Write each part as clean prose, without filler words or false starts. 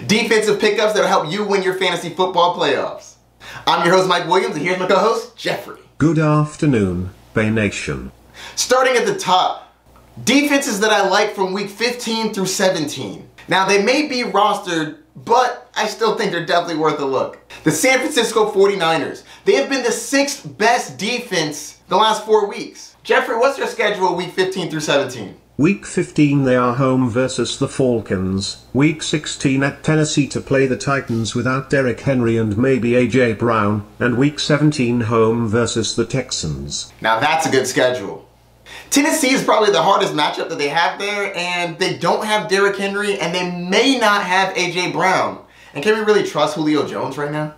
Defensive pickups that'll help you win your fantasy football playoffs. I'm your host, Mike Williams, and here's my co-host, Geoffrey. Good afternoon, Bay Nation. Starting at the top, defenses that I like from week 15 through 17. Now, they may be rostered, but I still think they're definitely worth a look. The San Francisco 49ers. They have been the 6th best defense the last 4 weeks. Geoffrey, what's your schedule week 15 through 17? Week 15 they are home versus the Falcons. Week 16 at Tennessee to play the Titans without Derrick Henry and maybe A.J. Brown. And week 17 home versus the Texans. Now that's a good schedule. Tennessee is probably the hardest matchup that they have there, and they don't have Derrick Henry, and they may not have A.J. Brown. And can we really trust Julio Jones right now?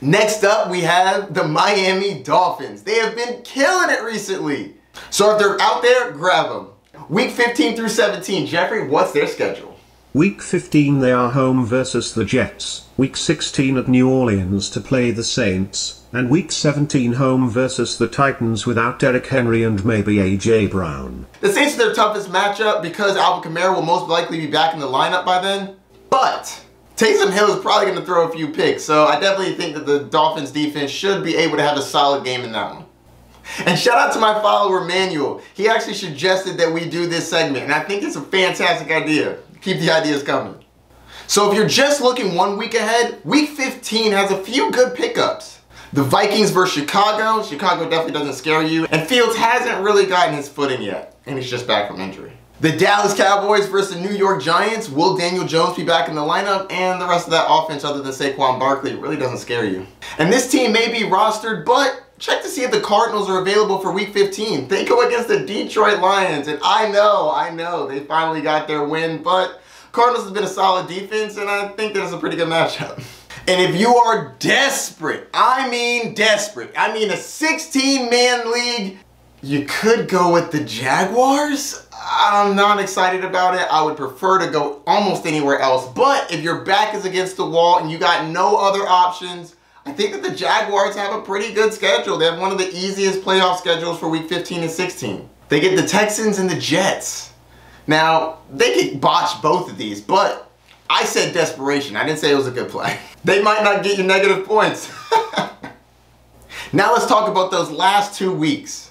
Next up, we have the Miami Dolphins. They have been killing it recently. So if they're out there, grab them. Week 15 through 17, Geoffrey, what's their schedule? Week 15 they are home versus the Jets. Week 16 at New Orleans to play the Saints. And week 17 home versus the Titans without Derrick Henry and maybe A.J. Brown. The Saints are their toughest matchup because Alvin Kamara will most likely be back in the lineup by then. But Taysom Hill is probably going to throw a few picks, so I definitely think that the Dolphins defense should be able to have a solid game in that one. And shout out to my follower, Manuel. He actually suggested that we do this segment, and I think it's a fantastic idea. Keep the ideas coming. So if you're just looking 1 week ahead, week 15 has a few good pickups. The Vikings versus Chicago. Chicago definitely doesn't scare you. And Fields hasn't really gotten his footing yet, and he's just back from injury. The Dallas Cowboys versus the New York Giants. Will Daniel Jones be back in the lineup? And the rest of that offense, other than Saquon Barkley, really doesn't scare you. And this team may be rostered, but check to see if the Cardinals are available for week 15. They go against the Detroit Lions, and I know, they finally got their win, but Cardinals has been a solid defense, and I think that's a pretty good matchup. And if you are desperate, I mean desperate, a 16-man league, you could go with the Jaguars. I'm not excited about it. I would prefer to go almost anywhere else, but if your back is against the wall and you got no other options, I think that the Jaguars have a pretty good schedule. They have one of the easiest playoff schedules for week 15 and 16. They get the Texans and the Jets. Now, they could botch both of these, but I said desperation. I didn't say it was a good play. They might not get you negative points. Now let's talk about those last 2 weeks.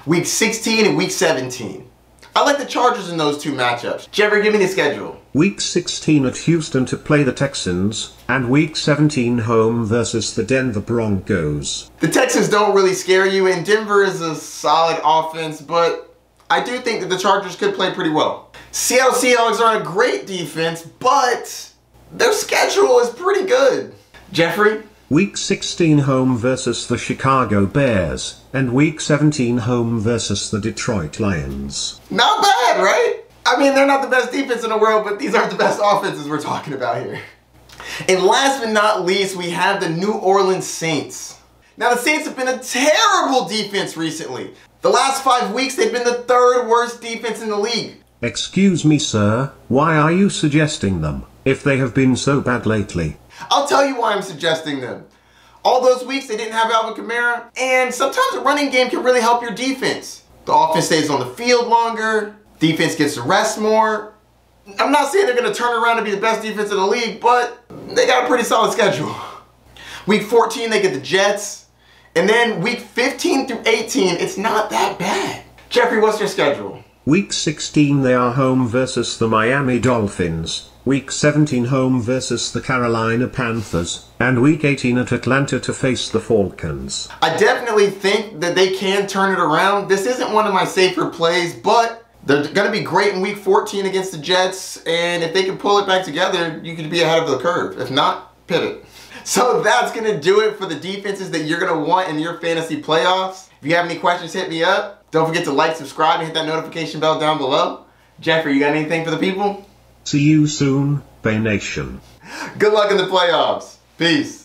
Week 16 and week 17. I like the Chargers in those two matchups. Geoffrey, give me the schedule. Week 16 at Houston to play the Texans, and week 17 home versus the Denver Broncos. The Texans don't really scare you, and Denver is a solid offense, but I do think that the Chargers could play pretty well. Seattle Seahawks are a great defense, but their schedule is pretty good. Geoffrey? Week 16 home versus the Chicago Bears, and week 17 home versus the Detroit Lions. Not bad, right? They're not the best defense in the world, but these aren't the best offenses we're talking about here. And last but not least, we have the New Orleans Saints. Now, the Saints have been a terrible defense recently. The last 5 weeks, they've been the 3rd worst defense in the league. Excuse me, sir, why are you suggesting them, if they have been so bad lately? I'll tell you why I'm suggesting them. All those weeks, they didn't have Alvin Kamara, and sometimes a running game can really help your defense. The offense stays on the field longer, defense gets to rest more. I'm not saying they're going to turn around and be the best defense in the league, but they got a pretty solid schedule. Week 14, they get the Jets, and then week 15 through 18, it's not that bad. Geoffrey, what's your schedule? Week 16 they are home versus the Miami Dolphins. Week 17 home versus the Carolina Panthers, and week 18 at Atlanta to face the Falcons. I definitely think that they can turn it around. This isn't one of my safer plays, but they're going to be great in week 14 against the Jets, and if they can pull it back together, you could be ahead of the curve. If not, pivot. So that's going to do it for the defenses that you're going to want in your fantasy playoffs. If you have any questions, hit me up. Don't forget to like, subscribe, and hit that notification bell down below. Geoffrey, you got anything for the people? See you soon, Bay Nation. Good luck in the playoffs. Peace.